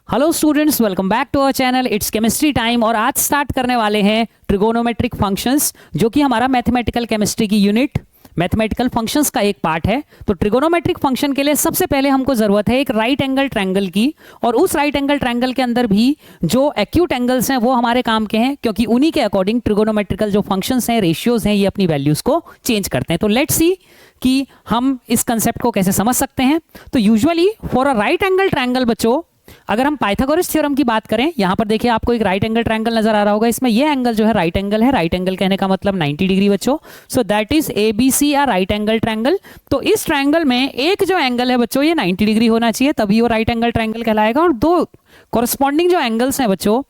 Hello students, welcome back to our channel. It's chemistry time और आज start करने वाले हैं ट्रिगोनोमेट्रिक फंक्शंस, जो कि हमारा मैथमेटिकल केमिस्ट्री की यूनिट मैथमेटिकल फंक्शंस का एक पार्ट है। तो ट्रिगोनोमेट्रिक फंक्शन के लिए सबसे पहले हमको जरूरत है एक राइट एंगल ट्रायंगल की, और उस राइट एंगल ट्रायंगल के अंदर भी जो एक्यूट एंगल्स हैं वो हमारे काम के हैं, क्योंकि उन्हीं के अकॉर्डिंग ट्रिगोनोमेट्रिकल जो फंक्शंस हैं, रेशियोज हैं, ये अपनी वैल्यूज को चेंज करते हैं। तो लेट्स सी कि हम इस कंसेप्ट को कैसे समझ सकते हैं। तो usually for a right angle triangle बच्चों, अगर हम पाइथागोरस थ्योरम की बात करें, यहां पर देखिए आपको एक राइट एंगल ट्रायंगल नजर आ रहा होगा। इसमें ये एंगल जो है राइट एंगल है। राइट एंगल कहने का मतलब 90 डिग्री बच्चों। सो दैट इज एबीसी या राइट एंगल ट्रायंगल। तो इस ट्रायंगल में एक जो एंगल है बच्चों, ये 90 डिग्री होना चाहिए, तभी वो राइट एंगल ट्रायंगल कहलाएगा। और दो कॉरस्पॉन्डिंग जो एंगल्स हैं बच्चों,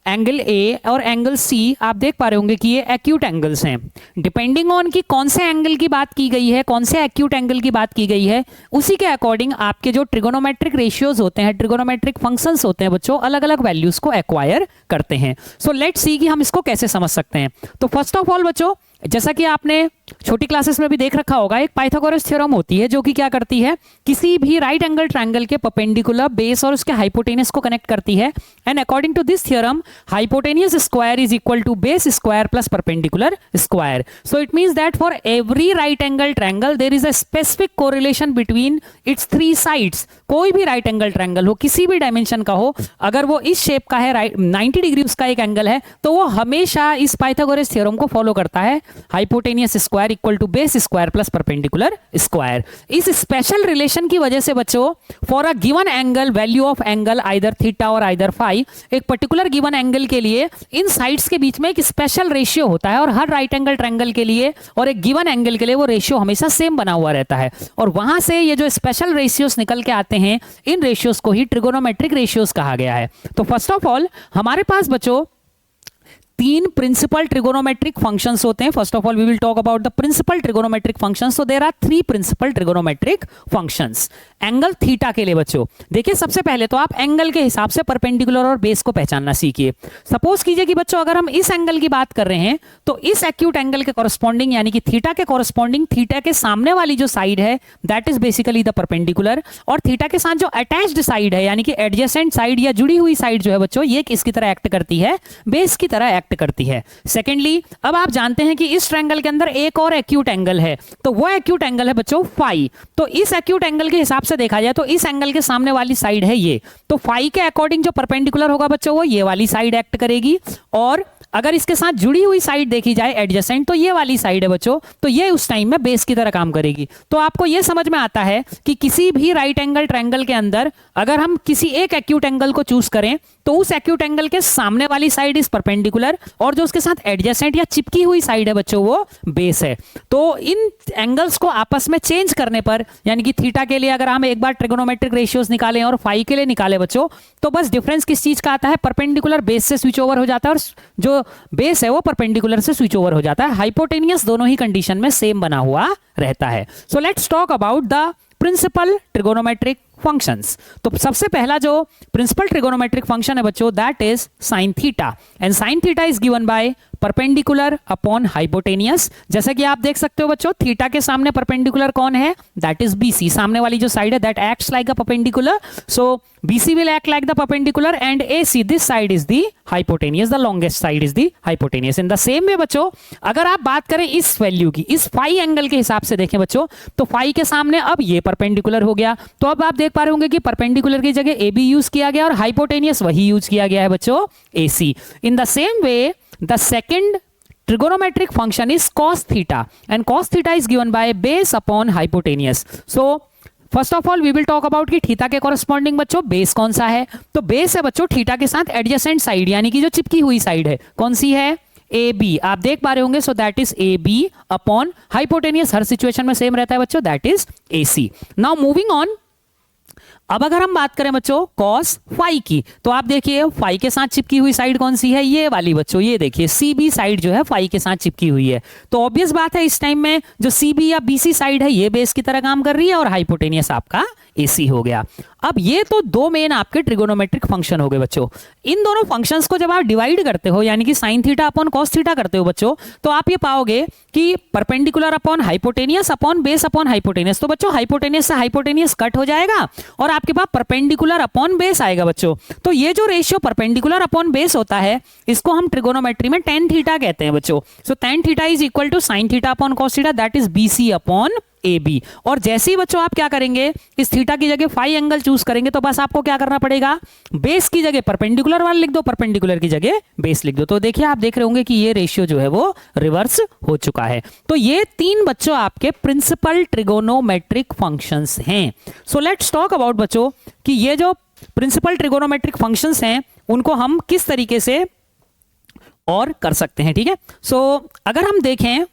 एंगल ए और एंगल सी, आप देख पा रहे होंगे कि ये एक्यूट एंगल्स हैं। डिपेंडिंग ऑन कि कौन से एंगल की बात की गई है, कौन से एक्यूट एंगल की बात की गई है, उसी के अकॉर्डिंग आपके जो ट्रिगोनोमेट्रिक रेशियोज होते हैं, ट्रिगोनोमेट्रिक फंक्शंस होते हैं बच्चों, अलग अलग वैल्यूज को एक्वायर करते हैं। सो लेट्स सी कि हम इसको कैसे समझ सकते हैं। तो फर्स्ट ऑफ ऑल बच्चों, जैसा कि आपने छोटी क्लासेस में भी देख रखा होगा, एक पाइथागोरस थ्योरम होती है जो कि क्या करती है, किसी भी राइट एंगल ट्रायंगल के परपेंडिकुलर बेस और उसके हाइपोटेनस को कनेक्ट करती है। And according to this theorem, hypotenuse square is equal to base square plus perpendicular square. So it means that for every right angle triangle there is a specific correlation between its three sides. कोई भी right angle triangle हो, किसी भी dimension का हो, अगर वो इस शेप का है, राइट 90 डिग्री उसका एक एंगल है, तो वो हमेशा इस पाइथागोरस थ्योरम को फॉलो करता है। Hypotenuse square equal to base square plus perpendicular square. इस स्पेशल रिलेशन की वजह से बच्चों, for a given angle, value of angle either theta or either phi, एक पर्टिकुलर गिवन एंगल के लिए इन साइड्स के बीच में एक स्पेशल रेशियो होता है, और हर राइट एंगल ट्रायंगल के लिए और एक गिवन एंगल के लिए वो रेशियो हमेशा सेम बना हुआ रहता है। और वहां से ये जो स्पेशल रेशियोज निकल के आते हैं, इन रेशियोज को ही ट्रिगोनोमेट्रिक रेशियोज कहा गया है। तो फर्स्ट ऑफ ऑल हमारे पास बच्चों तीन प्रिंसिपल ट्रिगोनोमेट्रिक फंक्शंस होते हैं। First of all we will talk about the principal trigonometric functions. So there are three principal trigonometric functions. Angle theta के लिए बच्चों देखिए, सबसे पहले तो आप एंगल के हिसाब से परपेंडिकुलर और बेस को पहचानना सीखिए। सपोज कीजिए कि बच्चों अगर हम इस एंगल की बात कर रहे हैं, तो इस एक्यूट एंगल के कॉरस्पॉन्डिंग यानी कि थीटा के कॉरस्पॉन्डिंग थीटा के सामने वाली जो साइड है that is basically the perpendicular, और थीटा के साथ जो अटैच्ड साइड है यानी कि एडजेसेंट साइड या जुड़ी हुई साइड जो है बच्चों, ये किसकी तरह एक्ट करती है, बेस की तरह एक्ट करती है। सेकेंडली, अब आप जानते हैं कि इस ट्रायंगल के अंदर एक और एक्यूट एंगल है, तो वो एक्यूट एंगल है बच्चों फाई। तो इस एक्यूट एंगल के हिसाब से देखा जाए तो इस एंगल के सामने वाली साइड है ये, तो फाई के अकॉर्डिंग जो परपेंडिकुलर होगा बच्चों, वो ये वाली साइड एक्ट करेगी। और अगर इसके साथ जुड़ी हुई साइड देखी जाए एडजेसेंट, तो ये वाली साइड है बच्चों, तो ये उस टाइम में बेस की तरह काम करेगी। तो आपको ये समझ में आता है कि किसी भी राइट एंगल ट्रायंगल के अंदर अगर हम किसी एक एक्यूट एंगल को चूज करें, तो उस एक्यूट एंगल के सामने वाली साइड इज परपेंडिकुलर, और जो उसके साथ एडजेसेंट या चिपकी हुई साइड है बच्चों, वो बेस है। तो इन एंगल्स को आपस में चेंज करने पर, यानी कि थीटा के लिए अगर हम एक बार ट्रिगोनोमेट्रिक रेशियोज निकालें और फाई के लिए निकाले बच्चों, तो बस डिफरेंस किस चीज का आता है, परपेंडिकुलर बेस से स्विच ओवर हो जाता है, और जो बेस है वो परपेंडिकुलर से स्विच ओवर हो जाता है। हाइपोटेनियस दोनों ही कंडीशन में सेम बना हुआ रहता है। So let's talk about the principal trigonometric functions. तो सबसे पहला जो प्रिंसिपल ट्रिगोनोमेट्रिक फंक्शन है बच्चों, that is sine theta, and sine theta is given by perpendicular upon hypotenuse. जैसे कि आप देख सकते हो बच्चों, थीटा के सामने परपेंडिकुलर कौन है, दैट इज बीसी। सामने वाली जो साइड है that acts like a perpendicular, so BC will act like the perpendicular and AC, this side is the hypotenuse, the longest side is the hypotenuse. In the same way बच्चों, अगर आप बात करें इस वैल्यू की, इस phi angle के हिसाब से देखें बच्चों, तो फाई के सामने अब ये परपेंडिकुलर हो गया, तो अब आप देख पा रहे होंगे कि परपेंडिकुलर की जगह AB यूज किया गया और हाइपोटेनियस वही यूज किया गया है बच्चों, AC. In the same way, the second trigonometric function is cos theta, and cos theta is given by base upon hypotenuse. So first of all we will talk about कि theta के corresponding बच्चों base कौन सा है। तो base है बच्चों theta के साथ एडजेसेंट साइड, यानी कि जो चिपकी हुई साइड है, कौन सी है, AB। आप देख पा रहे होंगे, सो that is AB upon hypotenuse, her situation में सेम रहता है बच्चों, that is AC। Now moving on, अब अगर हम बात करें बच्चों cos फाई की, तो आप देखिए फाई के साथ चिपकी हुई साइड कौन सी है, ये वाली बच्चों, ये देखिए CB साइड जो है फाई के साथ चिपकी हुई है। तो ऑब्वियस बात है इस टाइम में जो CB या BC साइड है ये बेस की तरह काम कर रही है, और हाइपोटेनियस आपका AC हो गया। अब ये तो दो मेन आपके ट्रिगोनोमेट्रिक फंक्शन हो गए बच्चों। इन दोनों फंक्शंस को जब आप डिवाइड करते हो यानी कि sign theta upon cos theta करते हो बच्चों, तो आप ये पाओगे कि perpendicular upon hypotenuse upon base upon hypotenuse. तो बच्चों हाइपोटेनियस से हाइपोटेनियस कट हो जाएगा और आपके पास परपेंडिकुलर अपॉन बेस आएगा बच्चों। तो ये जो रेशियो परपेंडिकुलर अपॉन बेस होता है इसको हम ट्रिगोनोमेट्री में tan थीटा कहते हैं बच्चों। So tan theta is equal to sine theta upon cos theta, that is BC upon AB। और जैसे ही बच्चों आप क्या करेंगे, इस थीटा की जगह फाई एंगल चूज करेंगे, तो बस आपको क्या करना पड़ेगा, बेस की जगह परपेंडिकुलर वाला लिख दो, परपेंडिकुलर की जगह बेस लिख दो। तो देखिए आप देख रहे होंगे कि ये रेशियो जो है वो रिवर्स हो चुका है। तो ये तीन बच्चों आपके प्रिंसिपल ट्रिगोनोमेट्रिक फंक्शंस हैं। सो लेट्स टॉक अबाउट बच्चों कि ये जो प्रिंसिपल ट्रिगोनोमेट्रिक फंक्शंस हैं उनको हम किस तरीके से और कर सकते हैं। ठीक है, सो अगर हम देखें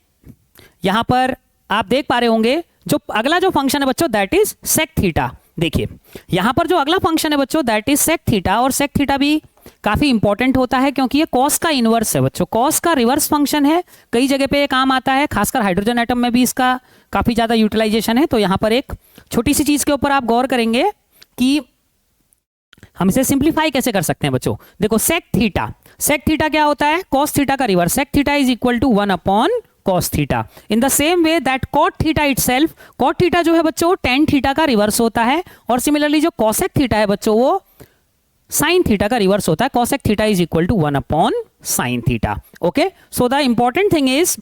यहां पर आप देख पा रहे होंगे जो अगला जो फंक्शन है बच्चों दैट इज सेक थीटा। देखिए यहां पर जो अगला फंक्शन है बच्चों दैट इज सेक थीटा, और सेक थीटा भी काफी इंपॉर्टेंट होता है क्योंकि ये कॉस का इनवर्स है बच्चों, कॉस का रिवर्स फंक्शन है। कई जगह पे ये काम आता है, खासकर हाइड्रोजन एटम में भी इसका काफी ज्यादा यूटिलाइजेशन है। तो यहां पर एक छोटी सी चीज के ऊपर आप गौर करेंगे कि हम इसे सिंप्लीफाई कैसे कर सकते हैं बच्चों। देखो सेक थीटा क्या होता है, कॉस थीटा का reverse. Sec theta is equal to 1 upon cos theta. In the same way that cot theta itself, cot theta जो है बच्चों tan थीटा का रिवर्स होता है, और सिमिलरली जो cosec थीटा है बच्चों वो sin थीटा का रिवर्स होता है। cosec theta is equal to 1 upon sin theta. Okay, so the important thing is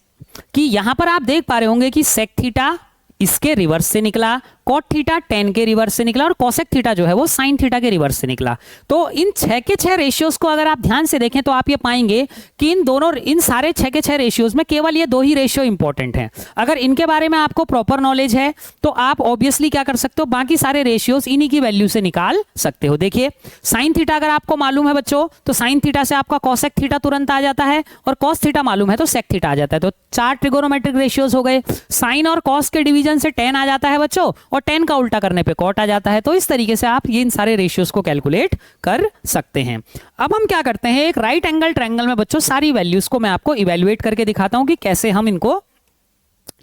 कि यहां पर आप देख पा रहे होंगे कि sec थीटा इसके रिवर्स से निकला, cot थीटा tan के रिवर्स से निकला, और cosec थीटा जो है वो sin थीटा के रिवर्स से निकला। तो इन 6 के 6 रेशियोज को अगर आप ध्यान से देखें तो आप ये पाएंगे कि इन सारे 6 के 6 रेशियोज में केवल ये दो ही रेशियो इंपॉर्टेंट हैं। अगर इनके बारे में आपको प्रॉपर नॉलेज है तो आप ऑब्वियसली क्या कर सकते हो, बाकी सारे रेशियोज इन्हीं की वैल्यू से निकाल सकते हो। देखिए sin थीटा अगर आपको मालूम है बच्चों तो sin थीटा से आपका cosec थीटा तुरंत आ जाता है, और cos थीटा मालूम है तो sec थीटा आ जाता है। तो 4 ट्रिगोनोमेट्रिक रेशियोज हो गए। sin और cos के डिवीजन से tan आ जाता है बच्चों, और tan का उल्टा करने पे cot आ जाता है। तो इस तरीके से आप ये इन सारे रेशियोज को कैलकुलेट कर सकते हैं। अब हम क्या करते हैं, एक राइट एंगल ट्रायंगल में बच्चों सारी वैल्यूज को मैं आपको इवेल्युएट करके दिखाता हूं कि कैसे हम इनको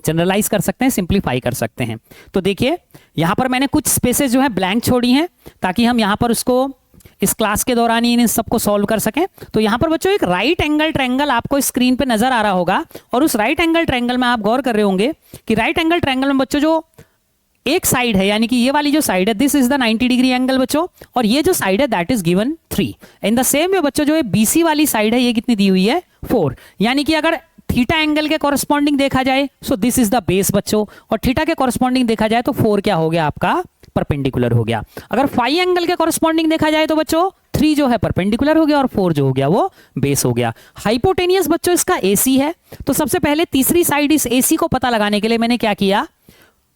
जनरलाइज कर सकते हैं, सिंप्लीफाई कर सकते हैं। तो देखिए यहां पर मैंने कुछ स्पेसेस जो है ब्लैंक छोड़ी हैं ताकि हम यहां पर उसको इस क्लास के दौरान ही इन सबको सॉल्व कर सकें। तो यहां पर बच्चों एक राइट एंगल ट्रायंगल आपको स्क्रीन पे नजर आ रहा होगा, और उस राइट एंगल ट्रायंगल में आप गौर कर रहे होंगे कि राइट एंगल ट्रायंगल में बच्चों जो एक साइड है यानी कि ये वाली जो साइड है this is the 90 degree angle बच्चों, और ये जो साइड है that is given 3। In the same वे बच्चों जो ये BC वाली साइड है ये कितनी दी हुई है 4। यानी कि अगर थीटा एंगल के कॉरेस्पॉन्डिंग देखा जाए सो दिस इज द बेस बच्चों, और थीटा के कॉरेस्पॉन्डिंग देखा जाए तो 4 क्या हो गया आपका परपेंडिकुलर हो गया। अगर फाई एंगल के कॉरेस्पॉन्डिंग देखा जाए तो बच्चों 3 जो है परपेंडिकुलर हो गया और 4 जो हो गया वो बेस हो गया। हाइपोटेनियस बच्चों इसका AC है। तो सबसे पहले तीसरी साइड इस AC को पता लगाने के लिए मैंने क्या किया,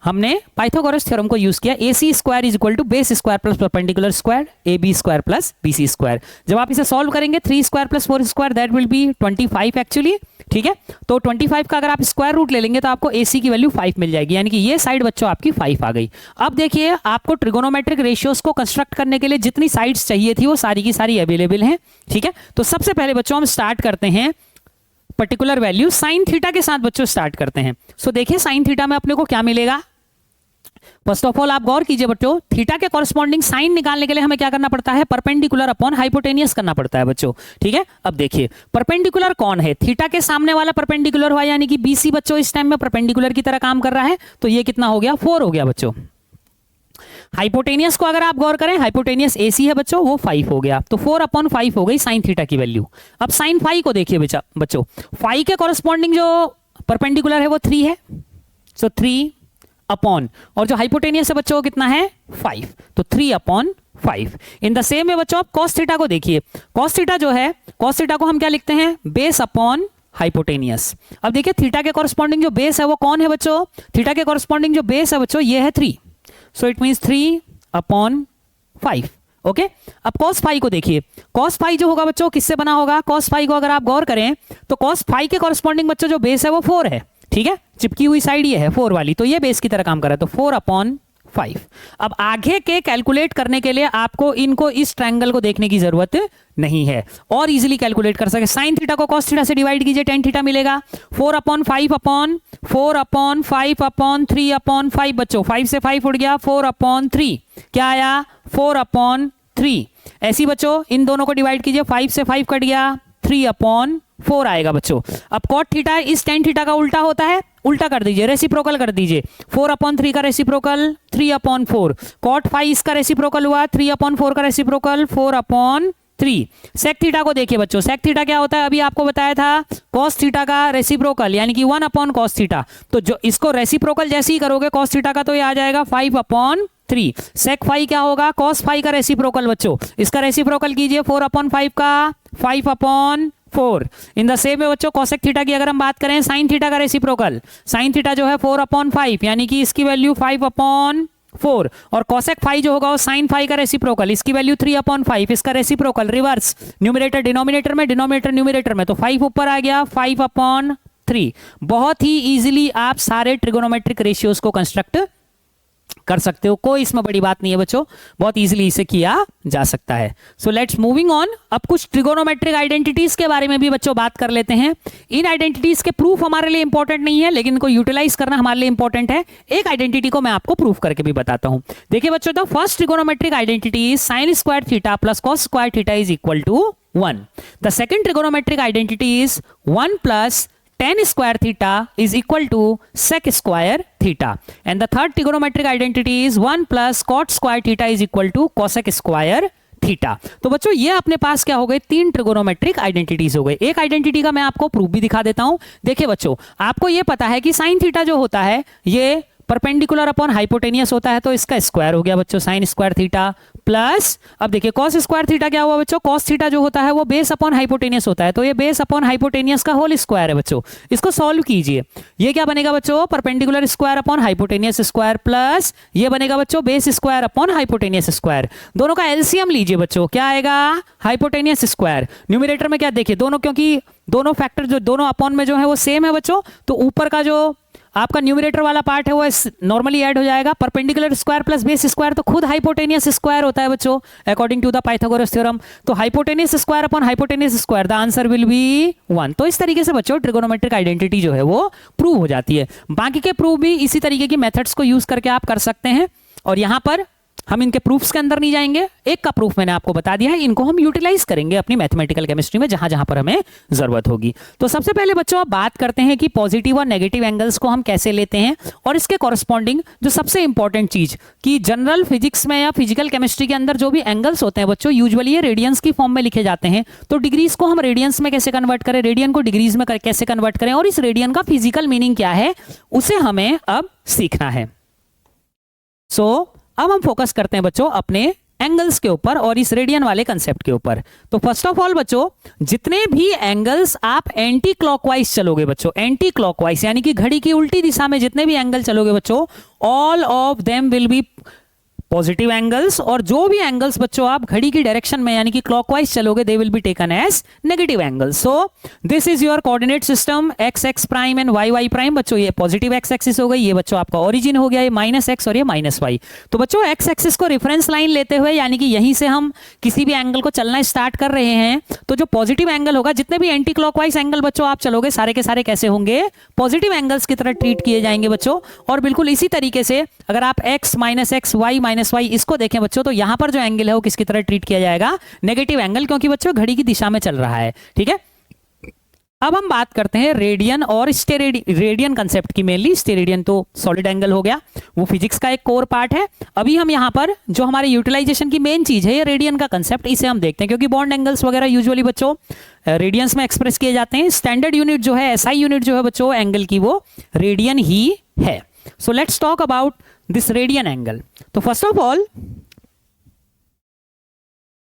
हमने पाइथागोरस थ्योरम को यूज किया। AC square is equal to base square plus perpendicular square AB square plus BC square. जब आप इसे सॉल्व करेंगे 3 square plus 4 square that will be 25 actually. ठीक है, तो 25 का अगर आप स्क्वायर रूट ले लेंगे तो आपको AC की वैल्यू 5 मिल जाएगी, यानी कि ये साइड बच्चों आपकी 5 आ गई। अब देखिए आपको ट्रिगोनोमेट्रिक रेशियोज को कंस्ट्रक्ट करने के लिए जितनी साइड्स चाहिए थी वो सारी की सारी अवेलेबल हैं। ठीक है, तो सबसे पहले बच्चों हम स्टार्ट करते हैं पर्टिकुलर वैल्यू साइन थीटा के साथ बच्चों स्टार्ट करते हैं। सो देखिए साइन थीटा में अपने को क्या मिलेगा। फर्स्ट ऑफ ऑल आप गौर कीजिए बच्चों, थीटा के कॉरेस्पॉन्डिंग साइन निकालने के लिए हमें क्या करना पड़ता है, परपेंडिकुलर अपॉन हाइपोटेनियस करना पड़ता है बच्चों। ठीक है, अब देखिए परपेंडिकुलर कौन है, थीटा के सामने वाला परपेंडिकुलर हुआ यानी कि BC बच्चों इस टाइम में परपेंडिकुलर की तरह काम कर रहा है, तो ये कितना हो गया 4 हो गया बच्चों। हाइपोटेनियस को अगर आप गौर करें, हाइपोटेनियस AC है बच्चों वो 5 हो गया, तो 4 अपॉन 5 हो गई साइन थीटा की वैल्यू। अब साइन फाई को देखिए बच्चों, फाई के कॉरेस्पॉन्डिंग जो परपेंडिकुलर है वो 3 है, सो 3 अपॉन, और जो हाइपोटेनियस है बच्चों कितना है 5, तो 3 अपॉन 5। इन द सेम में बच्चों आप cos थीटा को देखिए, cos थीटा जो है, cos थीटा को हम क्या लिखते हैं बेस अपॉन हाइपोटेनियस। अब देखिए थीटा के कॉरेस्पॉन्डिंग जो बेस है वो कौन है बच्चों, थीटा के कॉरेस्पॉन्डिंग जो बेस है बच्चों ये है 3, सो इट मींस 3 अपॉन 5। ओके, अब cos फाई को देखिए, cos फाई जो होगा बच्चों किससे बना होगा, cos फाई को अगर आप गौर करें तो cos फाई के कॉरेस्पॉन्डिंग बच्चों जो बेस है वो 4 है। ठीक है, चिपकी हुई साइड ये है 4 वाली, तो ये बेस की तरह काम कर रहा है, तो 4 अपॉन 5। अब आगे के कैलकुलेट करने के लिए आपको इनको इस ट्रायंगल को देखने की जरूरत नहीं है और इजीली कैलकुलेट कर सके। साइन थीटा को कॉस थीटा से डिवाइड कीजिए, tan थीटा मिलेगा 4/5/3/5 बच्चों, 5 से 5 उड़ गया, 4/3 क्या आया 4/3। ऐसी बच्चों इन दोनों को डिवाइड कीजिए, 5 से 5 कट गया, 3/4 आएगा बच्चों। अब cot थीटा इस tan थीटा का उल्टा होता है, उल्टा कर दीजिए, रेसिप्रोकल कर दीजिए। 4/3 का रेसिप्रोकल 3/4, cot 5 इसका रेसिप्रोकल हुआ, 3/4 का रेसिप्रोकल 4/3। sec थीटा को देखिए बच्चों, sec थीटा क्या होता है, अभी आपको बताया था cos थीटा का रेसिप्रोकल यानी कि 1/cos थीटा। तो जो इसको रेसिप्रोकल जैसे ही करोगे cos थीटा का तो ये आ जाएगा 5/3। sec फाई क्या होगा, cos फाई का रेसिप्रोकल बच्चों, इसका रेसिप्रोकल कीजिए 4/5 का 5/4। इन द सेम वे बच्चों cosec थीटा की अगर हम बात करें, sin थीटा का रेसिप्रोकल, sin थीटा जो है 4/5 यानी कि इसकी वैल्यू 5/4 और cosec फाई जो होगा वो sin फाई का रेसिप्रोकल, इसकी वैल्यू 3/5, इसका रेसिप्रोकल रिवर्स, न्यूमरेटर डिनोमिनेटर में, डिनोमिनेटर न्यूमरेटर में, तो 5 ऊपर आ गया 5/3। बहुत ही इजीली आप सारे ट्रिगोनोमेट्रिक रेशियोज को कंस्ट्रक्ट कर सकते हो, कोई इसमें बड़ी बात नहीं है बच्चों, बहुत इजीली इसे किया जा सकता है। So let's moving on. अब कुछ ट्रिगोनोमेट्रिक आइडेंटिटीज के बारे में भी बच्चों बात कर लेते हैं। इन आइडेंटिटीज के प्रूफ हमारे लिए इंपॉर्टेंट नहीं है, लेकिन इनको यूटिलाइज करना हमारे लिए इंपॉर्टेंट है। एक आइडेंटिटी को मैं आपको प्रूफ करके भी बताता हूं। देखिए बच्चों, the first trigonometric identity is sin square theta plus cos square theta is equal to 1। The second trigonometric identity is 1 plus tan square theta is equal to sec square theta, and the third trigonometric identity is 1 plus cot square theta is equal to cosec square theta. तो बच्चों ये अपने पास क्या हो गए, 3 trigonometric identities हो गए। एक आइडेंटिटी का मैं आपको प्रूफ भी दिखा देता हूं। देखिए बच्चों, आपको ये पता है कि साइन थीटा जो होता है ये परपेंडिकुलर अपॉन हाइपोटेनियस होता है, तो इसका स्क्वायर हो गया बच्चों साइन स्क्वायर थीटा, प्लस अब देखिए कॉस स्क्वायर थीटा क्या हुआ बच्चों, कॉस थीटा जो होता है वो बेस अपॉन हाइपोटेनियस होता है, तो ये बेस अपॉन हाइपोटेनियस का होल स्क्वायर है बच्चों। इसको सॉल्व कीजिए, ये क्या बनेगा बच्चों, perpendicular square upon hypotenuse square, plus ये बनेगा बच्चों base square upon hypotenuse square. दोनों का एलसीएम लीजिए बच्चों, क्या आएगा हाइपोटेनियस स्क्वायर। न्यूमरेटर में क्या देखिए दोनों, क्योंकि दोनों फैक्टर जो दोनों अपॉन में जो है वो सेम है बच्चों, तो ऊपर का जो आपका न्यूमरेटर वाला पार्ट है वो नॉर्मली ऐड हो जाएगा। Perpendicular square plus base square तो खुद हाइपोटेनियस स्क्वायर होता है बच्चों according to the Pythagoras theorem. तो hypotenuse square upon hypotenuse square the answer will be 1। तो इस तरीके से बच्चों ट्रिगोनोमेट्रिक आइडेंटिटी जो है वो प्रूव हो जाती है। बाकी के प्रूफ भी इसी तरीके की मेथड्स को यूज करके आप कर सकते हैं, और यहां पर हम इनके प्रूफ्स के अंदर नहीं जाएंगे। एक का प्रूफ मैंने आपको बता दिया है, इनको हम यूटिलाइज करेंगे अपनी मैथमेटिकल केमिस्ट्री में जहां जहां पर हमें जरूरत होगी। तो सबसे पहले बच्चों आप बात करते हैं कि पॉजिटिव और नेगेटिव एंगल्स को हम कैसे लेते हैं, और इसके कॉरस्पॉन्डिंग जो सबसे इंपॉर्टेंट चीज कि जनरल फिजिक्स में या फिजिकल केमिस्ट्री के अंदर जो भी एंगल्स होते हैं बच्चों यूजुअली ये रेडियंस की फॉर्म में लिखे जाते हैं। तो डिग्रीज को हम रेडियंस में कैसे कन्वर्ट करें, रेडियन को डिग्रीज में कैसे कन्वर्ट करें, और इस रेडियन का फिजिकल मीनिंग क्या है उसे हमें अब सीखना है। अब हम फोकस करते हैं बच्चों अपने एंगल्स के ऊपर और इस रेडियन वाले कंसेप्ट के ऊपर। तो फर्स्ट ऑफ ऑल बच्चों, जितने भी एंगल्स आप एंटी क्लॉकवाइज चलोगे बच्चों, एंटी क्लॉकवाइज यानी कि घड़ी की उल्टी दिशा में जितने भी एंगल चलोगे बच्चों, all of them will be positive angles, और जो भी एंगल्स बच्चों आप घड़ी की डायरेक्शन में यानी कि क्लॉकवाइज चलोगे they will be taken as negative angles. So this is your coordinate system x x prime and y y prime. बच्चों ये पॉजिटिव एक्स एक्सिस हो गई, ये बच्चों आपका ओरिजिन हो गया, ये माइनस एक्स और ये माइनस वाई। तो बच्चों एक्स एक्सिस को रेफरेंस लाइन लेते हुए यानी कि यहीं से हम किसी भी एंगल को चलना स्टार्ट कर रहे हैं, तो जो पॉजिटिव एंगल होगा, जितने भी एंटी क्लॉकवाइज एंगल बच्चों आप चलोगे सारे के सारे कैसे होंगे, पॉजिटिव एंगल्स की तरह ट्रीट किए जाएंगे बच्चों। और बिल्कुल इसी तरीके से अगर आप x minus x y minus y इसको देखें बच्चों, तो यहां पर जो एंगल है वो किसकी तरह ट्रीट किया जाएगा, नेगेटिव एंगल, क्योंकि बच्चों घड़ी की दिशा में चल रहा है। ठीक है, अब हम बात करते हैं रेडियन और रेडियन कंसेप्ट की। मेनली स्टेरेडियन तो सॉलिड एंगल हो गया, वो फिजिक्स का एक कोर पार्ट है। अभी हम यहां पर जो हमारे यूटिलाइजेशन की मेन चीज है ये रेडियन का कंसेप्ट, इसे हम देखते हैं, क्योंकि बॉन्ड एंगल्स वगैरह यूजुअली बच्चों रेडियंस में एक्सप्रेस किए जाते हैं। स्टैंडर्ड यूनिट जो है, एसआई यूनिट जो है बच्चों एंगल की, वो रेडियन ही है। So let's talk about this radian angle. तो फर्स्ट ऑफ ऑल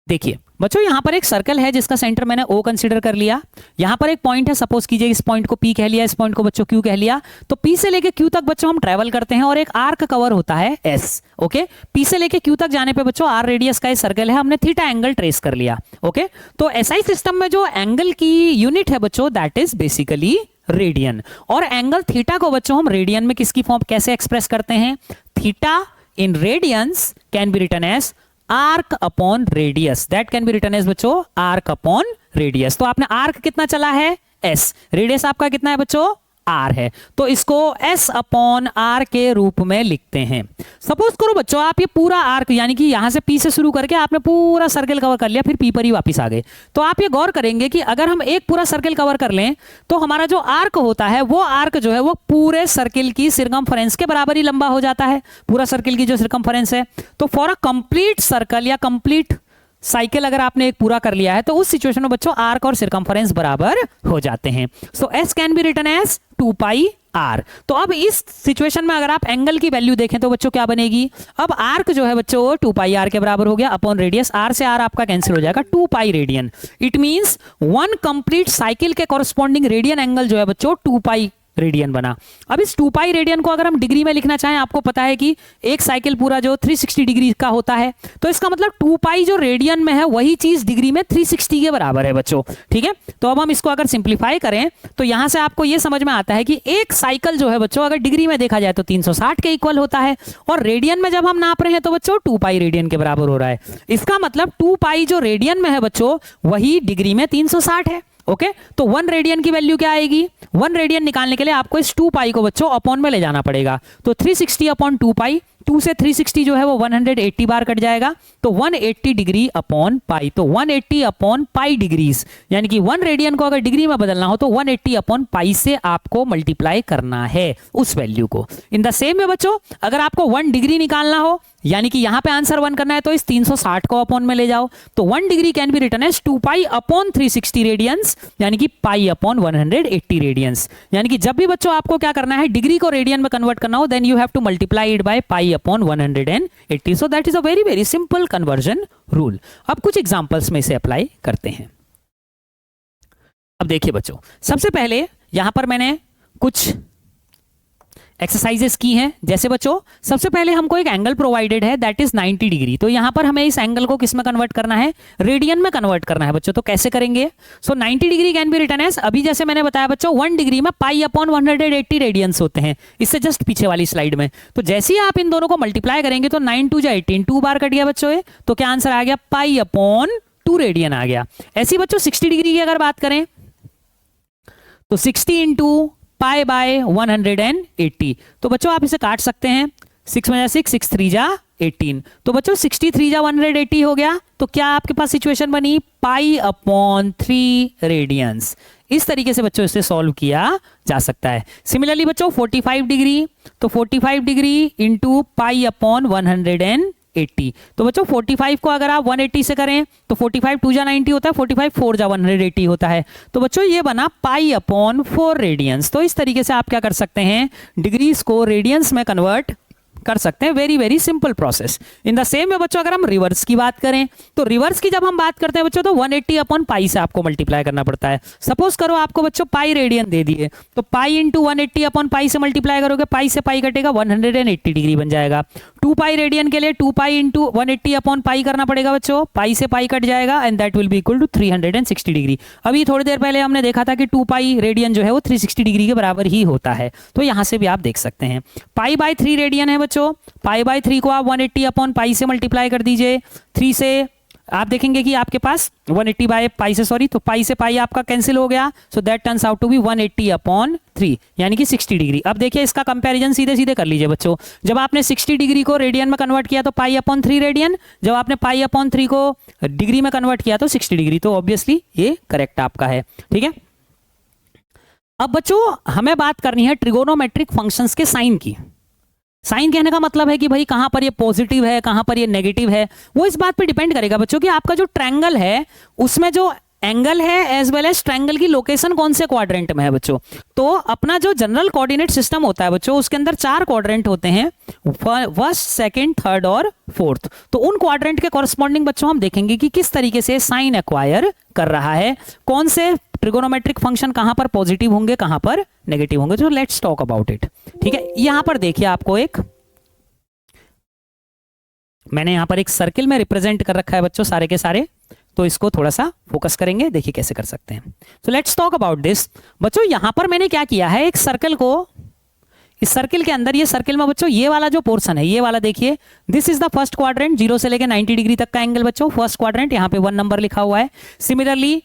देखिए बच्चों, यहां पर एक सर्कल है जिसका सेंटर मैंने O कंसीडर कर लिया। यहां पर एक पॉइंट है, सपोज कीजिए इस पॉइंट को P कह लिया, इस पॉइंट को बच्चों Q कह लिया। तो P से लेके Q तक बच्चों हम ट्रेवल करते हैं और एक आर्क कवर होता है S। ओके, P से लेके Q तक जाने पे बच्चों R रेडियस का सर्कल है, हमने थीटा एंगल ट्रेस कर लिया। ओके, तो SI सिस्टम में जो एंगल की यूनिट है बच्चों दैट इज बेसिकली रेडियन, और एंगल थीटा को बच्चों हम रेडियन में किसकी फॉर्म कैसे एक्सप्रेस करते हैं, theta in radians can be written as arc upon radius, that can be written as बच्चों आर्क अपॉन रेडियस। तो आपने आर्क कितना चला है s, रेडियस आपका कितना है बच्चों r है, तो इसको s अपॉन r के रूप में लिखते हैं। सपोज करो बच्चों आप ये पूरा आर्क यानी कि यहां से p से शुरू करके आपने पूरा सर्कल कवर कर लिया, फिर p पर ही वापस आ गए, तो आप ये गौर करेंगे कि अगर हम एक पूरा सर्कल कवर कर लें तो हमारा जो आर्क होता है वो आर्क जो है वो पूरे सर्कल की सिरकमफ्रेंस के बराबर ही लंबा हो जाता है, पूरा सर्कल की जो सिरकमफ्रेंस है। तो फॉर अ कंप्लीट सर्कल या कंप्लीट साइकिल अगर आपने एक पूरा कर लिया है तो उस सिचुएशन में बच्चों आर्क और सिरकमफ्रेंस बराबर हो जाते हैं। So s can be written as 2 pi r। तो अब इस सिचुएशन में अगर आप एंगल की वैल्यू देखें तो बच्चों क्या बनेगी, अब आर्क जो है बच्चों 2 पाई r के बराबर हो गया अपॉन रेडियस, r से r आपका कैंसिल हो जाएगा, 2 pi radian. It means one complete cycle के कॉरस्पॉन्डिंग रेडियन एंगल जो है बच्चों 2 पाई रेडियन बना। अब इस 2 पाई रेडियन को अगर हम डिग्री में लिखना चाहें, आपको पता है कि एक साइकिल पूरा जो 360 डिग्री का होता है, तो इसका मतलब 2 पाई जो रेडियन में है वही चीज डिग्री में 360 के बराबर है बच्चों, ठीक है। तो अब हम इसको अगर सिंप्लीफाई करें तो यहां से आपको यह समझ में आता है कि एक साइकिल जो है बच्चों अगर डिग्री में देखा जाए तो 360 के इक्वल होता है, और रेडियन में जब हम नाप रहे हैं तो बच्चों 2 पाई रेडियन के बराबर हो रहा है। इसका मतलब 2 पाई जो रेडियन में है बच्चों वही डिग्री में 360 है। ओके तो 1 रेडियन की वैल्यू क्या आएगी, 1 रेडियन निकालने के लिए आपको इस 2 पाई को बच्चों अपॉन में ले जाना पड़ेगा, तो 360 अपॉन 2 पाई, 2 से 360 जो है वो 180 बार कट जाएगा, तो 180 डिग्री अपॉन पाई, तो 180 अपॉन पाई डिग्रीज, यानी कि 1 रेडियन को अगर डिग्री में बदलना हो तो 180 अपॉन पाई से आपको मल्टीप्लाई करना है उस वैल्यू को। इन द सेम में बच्चों अगर आपको 1 डिग्री निकालना हो यानी कि यहां पे आंसर 1 करना है तो इस 360 को अपॉन में ले जाओ, तो 1 degree can be written as 2 pi upon 360 radians, यानी कि पाई अपॉन 180 रेडियंस। यानी कि जब भी बच्चों आपको क्या करना है डिग्री को रेडियन में कन्वर्ट करना हो then you have to multiply it by pi upon 180। So that is a very very simple conversion rule. अब कुछ एग्जांपल्स में इसे अप्लाई करते हैं। अब देखिए बच्चों सबसे पहले यहां पर मैंने कुछ एक्सरसाइजेस की हैं, जैसे बच्चों सबसे पहले हमको एक एंगल प्रोवाइडेड है दैट इज 90 डिग्री, तो यहां पर हमें इस एंगल को किस में कन्वर्ट करना है, रेडियन में कन्वर्ट करना है बच्चों। तो कैसे करेंगे, so 90 degree can be written as, अभी जैसे मैंने बताया बच्चों 1 डिग्री में पाई अपॉन 180 रेडियंस होते हैं, इससे जस्ट पीछे वाली स्लाइड में। तो जैसे ही आप इन दोनों को मल्टीप्लाई करेंगे तो 9 2 जा 18, 2 बार कट गया बच्चों, तो क्या आंसर आ गया, पाई अपॉन 2 रेडियन आ गया। ऐसी बच्चों 60 डिग्री की अगर बात करें तो 60 इंटू पाई बाय 180, तो बच्चों आप इसे काट सकते हैं, 6 में 6, 6 3 जा 18, तो बच्चों 63 जा 180 हो गया। तो क्या आपके पास सिचुएशन बनी, पाई अपॉन 3 रेडियंस। इस तरीके से बच्चों इसे सॉल्व किया जा सकता है। सिमिलरली बच्चों 45 डिग्री, तो 45 डिग्री इंटू पाई अपॉन 180, तो बच्चों 45 को अगर आप 180 से करें तो 45 2 जा 90 होता है, 45 4 जा 180 होता है, तो बच्चों ये बना पाई अपॉन 4 रेडियंस। तो इस तरीके से आप क्या कर सकते हैं, डिग्रीज को रेडियंस में कन्वर्ट कर सकते हैं, very very simple process. In the same में बच्चों अगर हम रिवर्स की बात करें तो रिवर्स की जब हम बात करते हैं बच्चों तो 180 अपॉन पाई से आपको मल्टीप्लाई करना पड़ता है। सपोज करो आपको बच्चों पाई रेडियन दे दिए, तो पाई इंटू 180 अपॉन पाई से मल्टीप्लाई करोगे, पाई से पाई कटेगा 180 डिग्री बन जाएगा। 2 पाई रेडियन के लिए 2 पाई इंटू 180 अपॉन पाई करना पड़ेगा बच्चों, पाई से पाई कट जाएगा and that will be equal to 360 degree. अभी थोड़ी देर पहले हमने देखा था कि 2 पाई रेडियन जो है वो 360 डिग्री के बराबर ही होता है, तो यहां से भी आप देख सकते हैं। पाई बाय 3 रेडियन है बच्चों, पाई बाय 3 को आप 180 अपॉन पाई से मल्टीप्लाई कर दीजिए, 3 से आप देखेंगे कि आपके पास 180 बाय पाई से, सॉरी, तो पाई से पाई आपका कैंसिल हो गया, so that turns out to be 180 upon 3 यानी कि 60 डिग्री। अब देखिए इसका कंपैरिजन सीधे सीधे कर लीजिए बच्चों, जब आपने 60 डिग्री को रेडियन में कन्वर्ट किया तो पाई अपॉन 3 रेडियन, जब आपने पाई अपॉन 3 को डिग्री में कन्वर्ट किया तो 60 डिग्री, तो ऑब्वियसली ये करेक्ट आपका है, ठीक है। अब बच्चों हमें बात करनी है ट्रिगोनोमेट्रिक फंक्शंस के साइन की। साइन कहने का मतलब है कि भाई कहां पर ये पॉजिटिव है कहां पर ये नेगेटिव है, वो इस बात पे डिपेंड करेगा बच्चों कि आपका जो ट्रायंगल है उसमें जो एंगल है एज वेल एज ट्रायंगल की लोकेशन कौन से क्वाड्रेंट में है बच्चों। तो अपना जो जनरल कोऑर्डिनेट सिस्टम होता है बच्चों उसके अंदर 4 क्वाड्रेंट होते हैं, फर्स्ट, सेकंड, थर्ड और फोर्थ। तो उन क्वाड्रेंट के कॉरस्पॉन्डिंग बच्चों हम देखेंगे कि किस तरीके से साइन एक्वायर कर रहा है, कौन से ट्रिगोनोमेट्रिक फंक्शन कहां पर पॉजिटिव होंगे कहां पर नेगेटिव होंगे। तो लेट्स टॉक अबाउट इट, ठीक है। यहां पर देखिए आपको मैंने यहां पर एक सर्किल में रिप्रेजेंट कर रखा है बच्चों सारे के सारे, तो इसको थोड़ा सा फोकस करेंगे, देखिए कैसे कर सकते हैं। सो लेट्स टॉक अबाउट दिस बच्चों। यहां पर मैंने क्या किया है, एक सर्कल को इस सर्किल के अंदर, ये सर्किल में बच्चों ये वाला जो पोर्शन है, ये वाला देखिए, this is the first quadrant, 0 से लेकर 90 डिग्री तक का एंगल बच्चों, फर्स्ट क्वाड्रेंट, यहाँ पे 1 नंबर लिखा हुआ है। सिमिलरली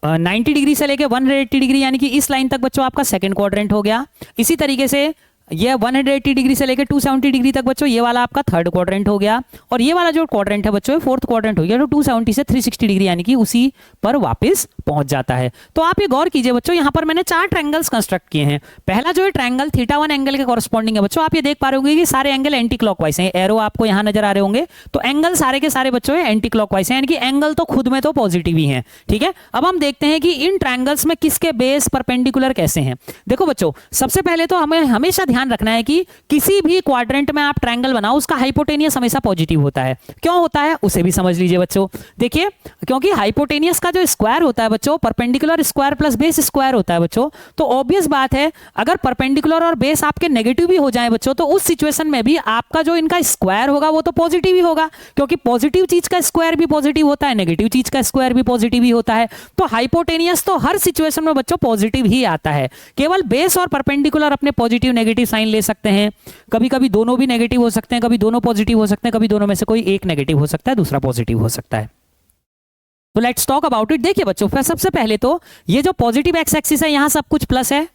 90 डिग्री से लेकर 180 डिग्री यानी कि इस लाइन तक बच्चों आपका सेकंड क्वाड्रेंट हो गया। इसी तरीके से ये 180 डिग्री से लेकर 270 डिग्री तक बच्चों ये वाला आपका थर्ड क्वाड्रेंट हो गया, और ये वाला जो क्वाड्रेंट है बच्चों फोर्थ क्वाड्रेंट हो गया, तो 270 से 360 डिग्री यानी कि उसी पर वापस पहुंच जाता है। तो आप ये गौर कीजिए बच्चों, यहाँ पर मैंने 4 ट्रायंगल्स कंस्ट्रक्ट किए हैं। पहला जो है ट्रायंगल θ1 एंगल के कॉरस्पॉन्डिंग है बच्चों, आप ये देख पा रहे होंगे कि सारे एंगल एंटी क्लॉकवाइज हैं, एरो आपको यहाँ नजर आ रहे होंगे, तो एंगल सारे के सारे बच्चों एंटी क्लॉकवाइज हैं, यानी कि एंगल तो खुद में तो पॉजिटिव ही है। ठीक है, अब हम देखते हैं कि इन ट्रायंगल्स में किसके बेस परपेंडिकुलर कैसे हैं। देखो बच्चों, सबसे पहले तो हमें हमेशा ध्यान रखना है कि किसी भी क्वाड्रेंट में आप ट्रायंगल बनाओ, उसका हाइपोटेनियस हमेशा पॉजिटिव होता है। क्यों होता है उसे भी समझ लीजिए बच्चों। देखिए, क्योंकि हाइपोटेनियस का जो स्क्वायर होता है बच्चों, perpendicular square plus base square होता है बच्चों, तो ऑब्वियस बात है अगर परपेंडिकुलर और बेस आपके नेगेटिव भी हो जाए बच्चों, तो उस सिचुएशन में भी आपका जो इनका स्क्वायर होगा वो तो पॉजिटिव ही होगा, क्योंकि पॉजिटिव चीज का स्क्वायर भी पॉजिटिव होता है, नेगेटिव चीज का स्क्वायर भी पॉजिटिव ही होता है। तो हाइपोटेनियस तो हर सिचुएशन में बच्चों पॉजिटिव ही आता है। केवल बेस और परपेंडिकुलर अपने पॉजिटिव नेगेटिव साइन ले सकते हैं, कभी कभी दोनों भी नेगेटिव हो सकते हैं, कभी दोनों पॉजिटिव हो सकते हैं, कभी दोनों में से कोई एक नेगेटिव हो सकता है, दूसरा पॉजिटिव हो सकता है। तो लेट्स टॉक अबाउट इट। देखिए बच्चों, फिर सबसे पहले तो ये जो पॉजिटिव एक्स एक्सिस है यहां सब कुछ प्लस है,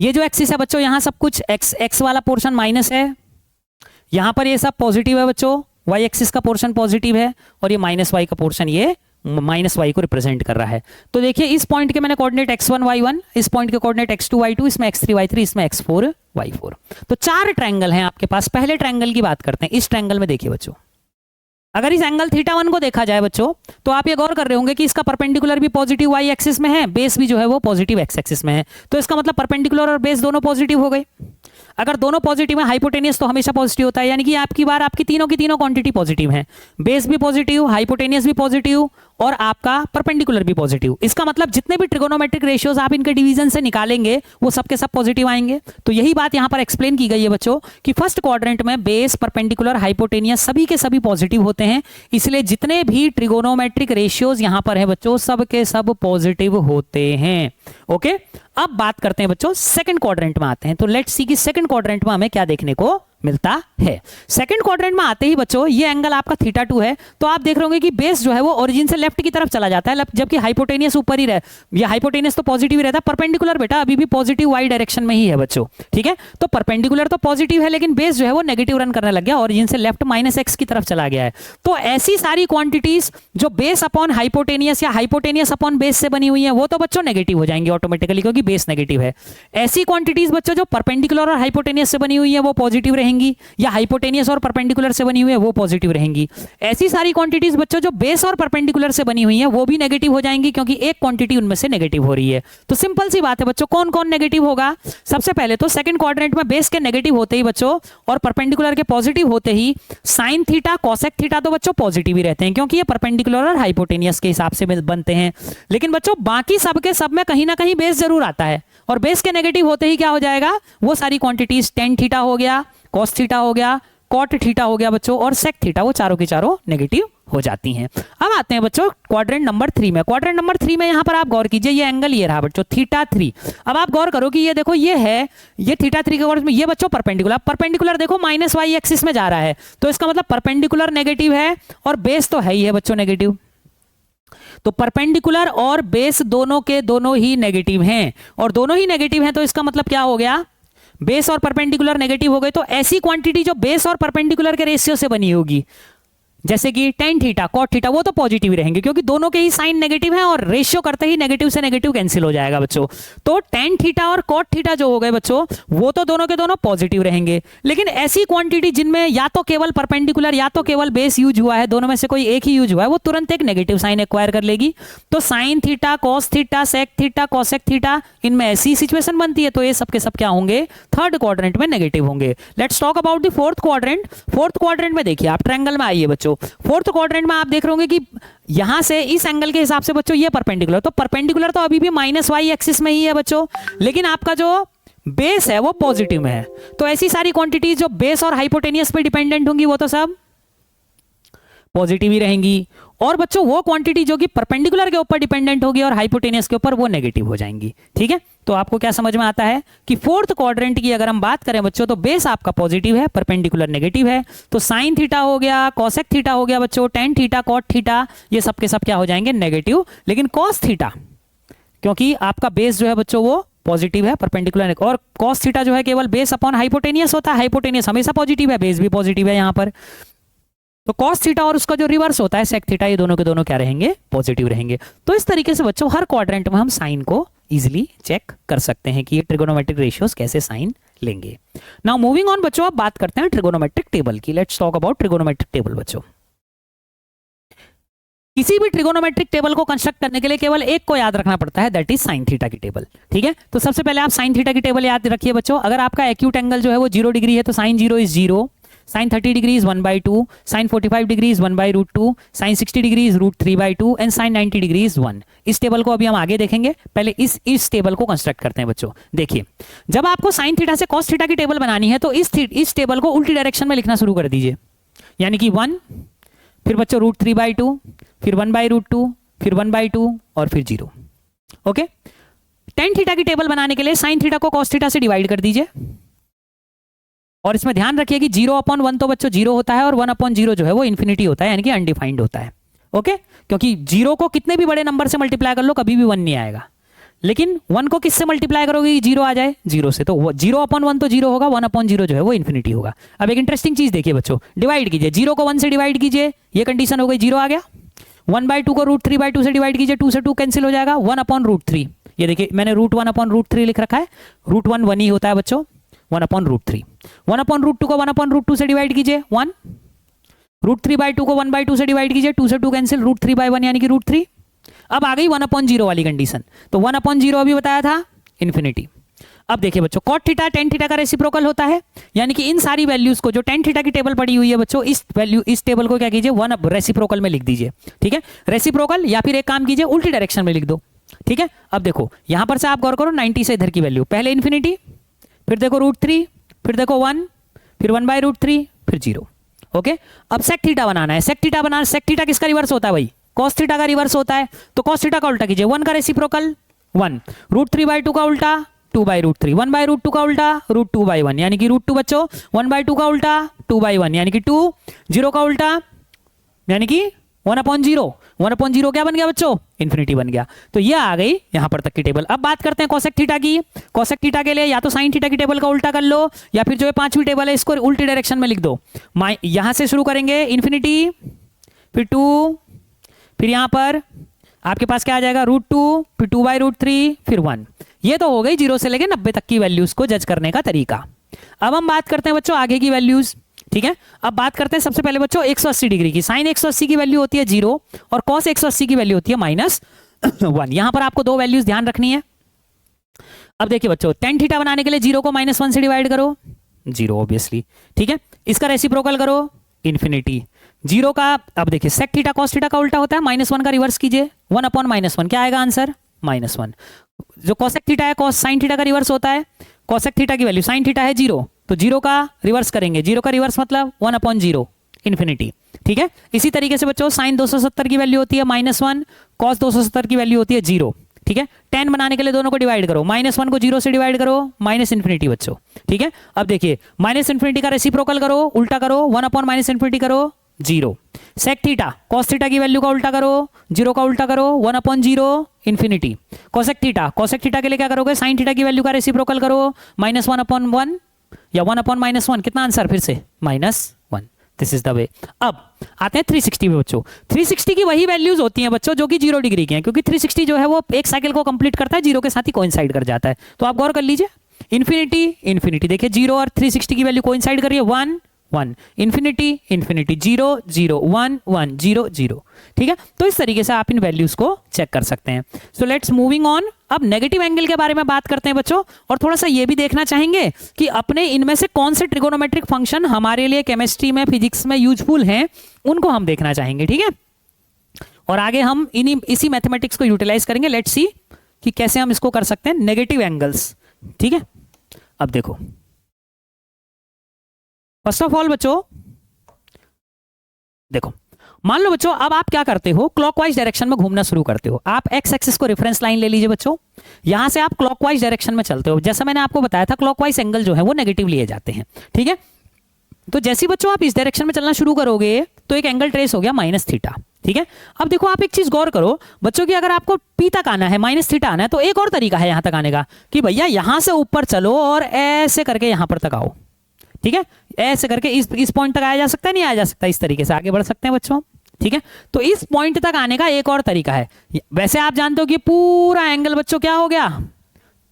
ये जो एक्सिस है बच्चों यहां सब कुछ एक्स वाला पोर्शन माइनस है, यहां पर ये सब पॉजिटिव है बच्चों, वाई एक्सिस का पोर्शन पॉजिटिव है, और ये माइनस वाई का पोर्शन ये माइनस वाई को रिप्रेजेंट कर रहा है। तो देखिए, इस पॉइंट के मैंने कोऑर्डिनेट x1 y1, इस पॉइंट के कोऑर्डिनेट x2 y2, इसमें x3 y3, इसमें x4 y4। तो 4 ट्रायंगल हैं आपके पास। पहले ट्रायंगल की बात करते हैं। इस ट्रायंगल में देखिए बच्चों, अगर इस एंगल θ1 को देखा जाए बच्चों, तो आप ये गौर कर रहे होंगे कि इसका परपेंडिकुलर भी पॉजिटिव y एक्सिस में है, बेस भी जो है वो पॉजिटिव x एक्सिस में है। तो इसका मतलब परपेंडिकुलर और बेस दोनों पॉजिटिव हो गए। अगर दोनों पॉजिटिव है, हाइपोटेनियस तो हमेशा पॉजिटिव होता है, यानी कि आपकी बार आपकी तीनों की तीनों क्वांटिटी पॉजिटिव है, बेस भी पॉजिटिव, हाइपोटेनियस भी पॉजिटिव, और आपका परपेंडिकुलर भी पॉजिटिव। इसका मतलब जितने भी ट्रिगोनोमेट्रिक रेशियोज आप इनके डिवीजन से निकालेंगे वो सबके सब पॉजिटिव आएंगे। तो यही बात यहां पर एक्सप्लेन की गई है बच्चों कि फर्स्ट क्वाड्रेंट में बेस, परपेंडिकुलर, हाइपोटेनियस सभी के सभी पॉजिटिव होते हैं, इसलिए जितने भी ट्रिगोनोमेट्रिक रेशियोज यहां पर है बच्चों सब के सब पॉजिटिव होते हैं। ओके, अब बात करते हैं बच्चों सेकंड क्वाड्रेंट में आते हैं। तो लेट्स सी कि सेकंड क्वाड्रेंट में हमें क्या देखने को मिलता है। सेकंड क्वाड्रेंट में आते ही बच्चों ये एंगल आपका θ2 है, तो आप देख रहे होंगे कि बेस जो है वो ओरिजिन से लेफ्ट की तरफ चला जाता है, जबकि हाइपोटेनियस ऊपर ही रहे। ये हाइपोटेनियस तो पॉजिटिव ही रहता है, परपेंडिकुलर बेटा अभी भी पॉजिटिव वाई डायरेक्शन में ही है बच्चों। ठीक है, तो परपेंडिकुलर तो पॉजिटिव है, लेकिन बेस जो है वो नेगेटिव रन करने लग गया, ओरिजिन से लेफ्ट -x की तरफ चला गया है। तो ऐसी सारी क्वांटिटीज जो बेस अपॉन हाइपोटेनियस या हाइपोटेनियस अपॉन बेस से बनी हुई है वो तो बच्चों नेगेटिव हो जाएंगे ऑटोमेटिकली, क्योंकि बेस नेगेटिव है। ऐसी क्वांटिटीज बच्चों जो परपेंडिकुलर और हाइपोटेनियस से बनी हुई है वो पॉजिटिव रहेंगी, या हाइपोटेनियस और परपेंडिकुलर से बनी हुई है वो पॉजिटिव रहेंगी। ऐसी सारी क्वांटिटीज बच्चों जो बेस और परपेंडिकुलर से बनी हुई है वो भी नेगेटिव हो जाएंगी, क्योंकि एक क्वांटिटी उनमें से नेगेटिव हो रही है। तो सिंपल सी बात है बच्चों, कौन कौन नेगेटिव होगा। सबसे पहले तो सेकंड क्वाड्रेंट में बेस के नेगेटिव होते ही बच्चों और परपेंडिकुलर के पॉजिटिव होते ही साइन थीटा, कोसेक थीटा तो बच्चों पॉजिटिव ही रहते हैं, क्योंकि ये परपेंडिकुलर और हाइपोटेनियस के हिसाब से बनते हैं। लेकिन बच्चों बाकी सब के सब में कहीं ना कहीं बेस जरूर आता है, और बेस के नेगेटिव होते ही क्या हो जाएगा, वो सारी क्वांटिटीज टेन थीटा हो गया, कॉस थीटा हो गया, कॉट थीटा हो गया बच्चों, और सेक थीटा, वो चारों की चारों नेगेटिव हो जाती हैं। अब आते हैं बच्चों क्वाड्रेंट नंबर 3 में। क्वाड्रेंट नंबर 3 में यहां पर आप गौर कीजिए, ये एंगल ये रहा बच्चों θ3। अब आप गौर करो कि ये देखो ये है, ये θ3 के कोऑर्डिनेट में ये बच्चों परपेंडिकुलर देखो -y एक्सिस में जा रहा है, तो इसका मतलब परपेंडिकुलर नेगेटिव है और बेस तो है ही है बच्चों नेगेटिव। तो परपेंडिकुलर और बेस दोनों के दोनों ही नेगेटिव हैं, और दोनों ही नेगेटिव हैं तो इसका मतलब क्या हो गया, बेस और परपेंडिकुलर नेगेटिव हो गए। तो ऐसी क्वांटिटी जो बेस और परपेंडिकुलर के रेशियो से बनी होगी, जैसे कि टेन थीटा, कॉट थीटा, वो तो पॉजिटिव रहेंगे, क्योंकि दोनों के ही साइन नेगेटिव हैं और रेशियो करते ही नेगेटिव से नेगेटिव कैंसिल हो जाएगा बच्चों। तो टेन थीटा और कॉट थीटा जो हो गए बच्चों वो तो दोनों के दोनों पॉजिटिव रहेंगे। लेकिन ऐसी क्वांटिटी जिनमें या तो केवल परपेंडिकुलर या तो केवल बेस यूज हुआ है, दोनों में से कोई एक ही यूज हुआ है, वो तुरंत एक नेगेटिव साइन एक्वायर कर लेगी। तो sine theta, cos theta, sec theta, cosec theta, इनमें ऐसी सिचुएशन बनती है, तो ये सब के सब क्या होंगे, थर्ड क्वाड्रेंट में नेगेटिव होंगे। Let's talk about the fourth quadrant. Fourth quadrant में देखिए आप ट्रायंगल में आइए बच्चों, फोर्थ क्वाड्रेंट में आप देख रहे होंगे कि यहां से इस एंगल के हिसाब से बच्चों ये परपेंडिकुलर, तो परपेंडिकुलर तो अभी भी -y एक्सिस में ही है बच्चों, लेकिन आपका जो बेस है वो पॉजिटिव में है। तो ऐसी सारी क्वांटिटीज जो बेस और हाइपोटेनियस पे डिपेंडेंट होंगी वो तो सब पॉजिटिव ही रहेंगी, और बच्चों वो क्वांटिटी जो कि परपेंडिकुलर के ऊपर डिपेंडेंट होगी और हाइपोटेनियस के ऊपर वो नेगेटिव हो जाएंगी। ठीक है, तो आपको क्या समझ में आता है कि फोर्थ क्वाड्रेंट की अगर हम बात करें बच्चों तो बेस आपका पॉजिटिव है, परपेंडिकुलर नेगेटिव है, तो साइन थीटा हो गया, कॉसेक थीटा हो गया बच्चों, टेन थीटा, कॉट थीटा, ये सब के सब क्या हो जाएंगे नेगेटिव। लेकिन कॉस थीटा क्योंकि आपका बेस जो है बच्चों वो पॉजिटिव है, परपेंडिकुलर, और कॉस थीटा जो है केवल बेस अपॉन हाइपोटेनियस होता है, हाइपोटेनियस हमेशा पॉजिटिव है, बेस भी पॉजिटिव है यहां पर। तो कॉस थीटा और उसका जो रिवर्स होता है सेक थीटा, ये दोनों के दोनों क्या रहेंगे पॉजिटिव रहेंगे। तो इस तरीके से बच्चों हर क्वाड्रेंट में हम साइन को इजीली चेक कर सकते हैं कि ये ट्रिगोनोमेट्रिक रेशियोज कैसे साइन लेंगे। नाउ मूविंग ऑन बच्चों, अब बात करते हैं ट्रिगोनोमेट्रिक टेबल की। Let's talk about trigonometric table. बच्चों किसी भी ट्रिगोनोमेट्रिक टेबल को कंस्ट्रक्ट करने के लिए केवल एक को याद रखना पड़ता है, दैट इज साइन थीटा की टेबल। ठीक है, तो सबसे पहले आप साइन थीटा की टेबल याद रखिए बच्चों। अगर आपका एक्यूट एंगल जो है वो 0 डिग्री है तो sine 0 is 0, sine 30 degree is 1/2, sine 45 degree is 1/√2, sine 60 degree is √3/2 and sine 90 degree is 1। इस टेबल को अभी हम आगे देखेंगे, पहले इस टेबल को कंस्ट्रक्ट करते हैं बच्चों। देखिए, जब आपको साइन थीटा से कॉस थीटा की टेबल बनानी है तो इस टेबल को उल्टी डायरेक्शन में लिखना शुरू कर दीजिए, यानी कि 1, फिर बच्चों √3/2, फिर 1/√2, फिर 1/2 और फिर 0। ओके, टेन थीटा की टेबल बनाने के लिए साइन थीटा को कॉस थीटा से डिवाइड कर दीजिए, और इसमें ध्यान रखिए कि 0/1 तो बच्चों 0 होता है और 1/0 जो है वो इन्फिनिटी होता है, यानी कि अनडिफाइंड होता है। ओके, क्योंकि 0 को कितने भी बड़े नंबर से मल्टीप्लाई कर लो कभी भी 1 नहीं आएगा, लेकिन 1 को किससे मल्टीप्लाई करोगे कि 0 आ जाए, 0 से, तो 0/1 तो 0 होगा, 1/0 जो है वो इन्फिनिटी होगा। अब एक इंटरेस्टिंग चीज देखिए बच्चों, डिवाइड कीजिए, 0 को 1 से डिवाइड कीजिए, ये कंडीशन हो गई, 0 आ गया। 1/2 को √3/2 से डिवाइड कीजिए, 2 से 2 कैंसिल हो जाएगा, 1/√3। ये देखिए मैंने √1/√3 लिख रखा है, √1 1 ही होता है बच्चों, 1/√3। 1/√2 को 1/√2 से डिवाइड कीजिए, 1। √3/2 को 1/2 से डिवाइड कीजिए, 2 से 2 कैंसिल, √3/1 यानी कि √3। अब आ गई 1/0 वाली कंडीशन, तो 1/0 अभी बताया था इन्फिनिटी। अब देखिए बच्चों, कॉट थीटा टेन थीटा का रेसिप्रोकल होता है, यानी कि इन सारी वैल्यूज को जो टेन थीटा की टेबल पड़ी हुई है बच्चों, इस टेबल को क्या कीजिए, 1 रेसिप्रोकल में लिख दीजिए। ठीक है, रेसिप्रोकल, या फिर एक काम कीजिए उल्टी डायरेक्शन में लिख दो। ठीक है, अब देखो यहां पर से आप गौर करो, 90 से इधर की वैल्यू, पहले इन्फिनिटी, फिर देखो √3, फिर देखो 1, फिर 1/√3, फिर 0। ओके, अब सेक थीटा बनाना है। सेक थीटा बनाना, सेक थीटा किसका रिवर्स होता है भाई, कॉस थीटा का रिवर्स होता है, तो कॉस थीटा का उल्टा कीजिए, 1 का रेसिप्रोकल 1, √3/2 का उल्टा 2/√3, 1/√2 का उल्टा √2/1 यानी कि √2 बच्चों, 1/2 का उल्टा 2/1 यानी कि 2, 0 का उल्टा यानी कि 1/0, 1/0 क्या बन गया बच्चों, इन्फिनिटी बन गया। तो ये आ गई यहां पर तक की टेबल। अब बात करते हैं कोसेक थीटा की। कोसेक थीटा के लिए या तो साइन थीटा की टेबल का उल्टा कर लो, या फिर जो है पांचवी टेबल है इसको उल्टी डायरेक्शन में लिख दो। यहां से शुरू करेंगे इन्फिनिटी, फिर 2, फिर यहां पर आपके पास क्या आ जाएगा, √2, फिर 2/√3, फिर 1। ये तो हो गई 0 से लेके 90 तक की वैल्यूज को जज करने का तरीका। अब हम बात करते हैं बच्चों आगे की वैल्यूज। ठीक है, अब बात करते हैं सबसे पहले बच्चों 180 डिग्री की। साइन 180 की वैल्यू होती है 0 और कॉस 180 की वैल्यू होती है -1। यहां पर आपको दो वैल्यूज ध्यान रखनी है। अब देखिए बच्चों, टेन थीटा बनाने के लिए 0 को -1 से डिवाइड करो, 0 ऑब्वियसली। ठीक है, इसका रेसिप्रोकल करो इन्फिनिटी, 0 का। अब देखिए सेक थीटा कॉस थीटा का उल्टा होता है, -1 का रिवर्स कीजिए, 1/-1 क्या आएगा आंसर, -1। जो कॉसेक थीटा है कॉस साइन थीटा का रिवर्स होता है, कॉसेक थीटा की वैल्यू, साइन थीटा है 0 तो 0 का रिवर्स करेंगे, 0 का रिवर्स मतलब 1/0 इन्फिनिटी। ठीक है, इसी तरीके से बच्चों साइन 270 की वैल्यू होती है -1, कॉस 270 की वैल्यू होती है 0। ठीक है, 10 बनाने के लिए दोनों को डिवाइड करो, -1 को 0 से डिवाइड करो, -इन्फिनिटी बच्चों। ठीक है, अब देखिए -इन्फिनिटी का रेसिप्रोकल करो, उल्टा करो, 1/-इन्फिनिटी करो 0। सेक थीटा कॉस थीटा की वैल्यू का उल्टा करो, 0 का उल्टा करो, 1/0 इन्फिनिटी। कोसेक थीटा के लिए क्या करोगे, साइन थीटा की वैल्यू का रेसिप्रोकल करो, -1/1 या 1/-1 कितना आंसर फिर से -1। This is the way. अब आते हैं 360 में बच्चों। 360 की वही वैल्यूज होती हैं बच्चों जो कि 0 डिग्री की हैं, क्योंकि 360 जो है वो एक साइकिल को कंप्लीट करता है, 0 के साथ ही कोइंसाइड कर जाता है। तो आप गौर कर लीजिए, इन्फिनिटी देखिए 0 और 360 की वैल्यू कोइंसाइड कर रही है, 1 1, इन्फिनिटी 0 0 1 1 0 0। ठीक है, तो इस तरीके से आप इन वैल्यूज को चेक कर सकते हैं। So let's moving on. अब नेगेटिव एंगल के बारे में बात करते हैं बच्चों, और थोड़ा सा ये भी देखना चाहेंगे कि अपने इनमें से कौन से ट्रिगोनोमेट्रिक फंक्शन हमारे लिए केमिस्ट्री में, फिजिक्स में यूजफुल हैं, उनको हम देखना चाहेंगे। ठीक है, और आगे हम इसी मैथमेटिक्स को यूटिलाइज करेंगे। लेट्स सी कि कैसे हम इसको कर सकते हैं, नेगेटिव एंगल्स। ठीक है, अब देखो फर्स्ट ऑफ ऑल बच्चों देखो, मान लो बच्चों अब आप क्या करते हो, क्लॉकवाइज डायरेक्शन में घूमना शुरू करते हो। आप एक्स एक्सिस को रेफरेंस लाइन ले लीजिए बच्चों, यहां से आप क्लॉकवाइज डायरेक्शन में चलते हो। जैसा मैंने आपको बताया था क्लॉकवाइज एंगल जो है वो नेगेटिव लिए जाते हैं, ठीक है। तो जैसे ही बच्चों आप इस डायरेक्शन में चलना शुरू करोगे तो एक एंगल ट्रेस हो गया माइनस थीटा, ठीक है। अब देखो आप एक चीज गौर करो बच्चों की, अगर आपको पी तक आना है, माइनस थीटा आना है, तो एक और तरीका है यहां तक आने का कि भैया यहां से ऊपर चलो और ऐसे करके यहां पर तक आओ, ठीक है। ऐसे करके इस पॉइंट तक आया जा सकता है, नहीं आया जा सकता, इस तरीके से आगे बढ़ सकते हैं बच्चों, ठीक है। तो इस पॉइंट तक आने का एक और तरीका है। वैसे आप जानते हो कि पूरा एंगल बच्चों क्या हो गया,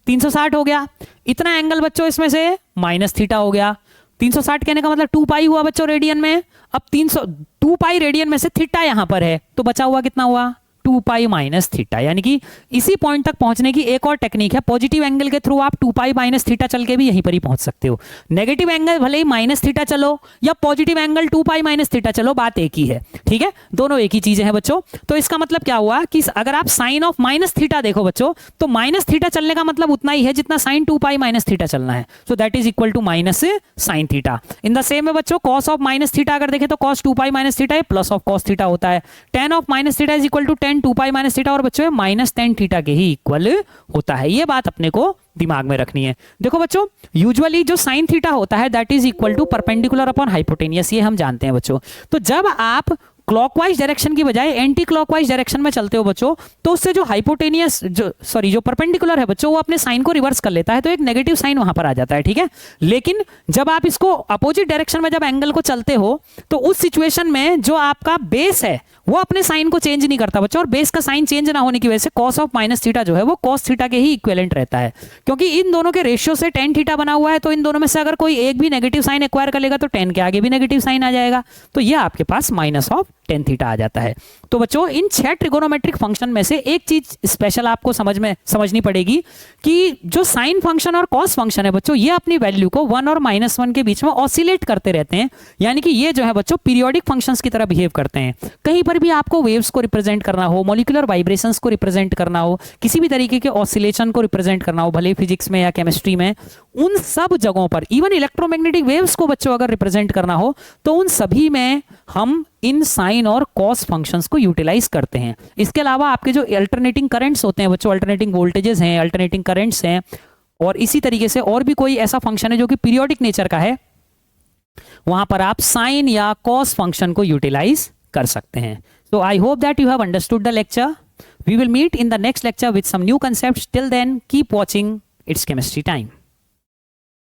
360 हो गया। इतना एंगल बच्चों इसमें से माइनस थीटा हो गया। 360 कहने का मतलब 2 पाई हुआ बच्चों रेडियन में। अब 2 पाई रेडियन में से थीटा यहां पर है, तो बचा हुआ कितना हुआ, 2 पाई माइनस थीटा। यानी कि इसी पॉइंट तक पहुंचने की एक और टेक्निक है, पॉजिटिव एंगल के थ्रू आप 2 पाई माइनस थीटा चल के भी यहीं पर ही पहुंच सकते हो। नेगेटिव एंगल भले ही माइनस थीटा चलो या positive angle 2 pi minus theta चलो, बात एक ही है, ठीक है। दोनों एक ही चीजें हैं बच्चों। तो इसका मतलब क्या हुआ कि अगर आप साइन ऑफ माइनस थीटा देखो बच्चों, तो माइनस थीटा चलने का मतलब उतना ही है जितना साइन 2 पाई माइनस थीटा चलना है। So that is equal to minus sine theta. In the same में बच्चों कॉस ऑफ माइनस थीटा अगर देखें तो cos 2 pi minus theta plus of cos theta होता है। Tan of minus theta is equal to tan 2 pi minus theta, और बच्चों minus tan theta के ही इक्वल होता है। ये बात अपने को दिमाग में रखनी है। देखो बच्चों यूजुअली जो साइन थीटा होता है that is equal to perpendicular upon hypotenuse, ये हम जानते हैं बच्चों। तो जब आप क्लॉकवाइज डायरेक्शन की बजाय एंटी क्लॉकवाइज डायरेक्शन में चलते हो बच्चों, तो उससे जो हाइपोटेनियस जो परपेंडिकुलर है बच्चों, वो अपने साइन को रिवर्स कर लेता है, तो एक नेगेटिव साइन वहां पर आ जाता है, ठीक है। लेकिन जब आप इसको अपोजिट डायरेक्शन में जब एंगल को चलते हो, तो उस सिचुएशन में जो आपका बेस है वो अपने साइन को चेंज नहीं करता बच्चों, और बेस का साइन चेंज ना होने की वजह से कॉस ऑफ माइनस थीटा जो है वो कॉस थीटा के ही इक्विवेलेंट रहता है। क्योंकि इन दोनों के रेशियो से टेन थीटा बना हुआ है, तो इन दोनों में से अगर कोई एक भी नेगेटिव साइन एक्वायर कर लेगा तो टेन के आगे भी नेगेटिव साइन आ जाएगा, तो ये आपके पास माइनस ऑफ टेन थीटा आ जाता है। तो बच्चों इन 6 ट्रिगोनोमेट्रिक फंक्शन में से एक चीज स्पेशल आपको समझनी पड़ेगी कि जो साइन फंक्शन और कॉस फंक्शन है बच्चों, ये अपनी वैल्यू को 1 और -1 के बीच में ऑसिलेट करते रहते हैं। यानी कि ये जो है बच्चों पीरियोडिक फंक्शंस की तरह बिहेव करते हैं। कहीं पर भी आपको वेव्स को रिप्रेजेंट करना हो, मॉलिक्यूलर वाइब्रेशंस को रिप्रेजेंट करना हो, किसी भी तरीके के ऑसिलेशन को रिप्रेजेंट करना हो, भले फिजिक्स में या केमिस्ट्री में, उन सब जगहों पर इवन इलेक्ट्रोमैग्नेटिक वेव्स को बच्चों अगर रिप्रेजेंट करना हो, तो उन सभी में हम इन साइन और कॉस फंक्शंस को यूटिलाइज करते हैं। इसके अलावा आपके जो अल्टरनेटिंग करंट्स होते हैं बच्चों, अल्टरनेटिंग वोल्टेजेस हैं, अल्टरनेटिंग करंट्स हैं, और इसी तरीके से और भी कोई ऐसा फंक्शन है जो कि पीरियोडिक नेचर का है, वहां पर आप साइन या कॉस फंक्शन को यूटिलाइज कर सकते हैं। So I hope that you have understood the lecture. We will meet in the next lecture with some new concepts. Till then, keep watching It's Chemistry Time.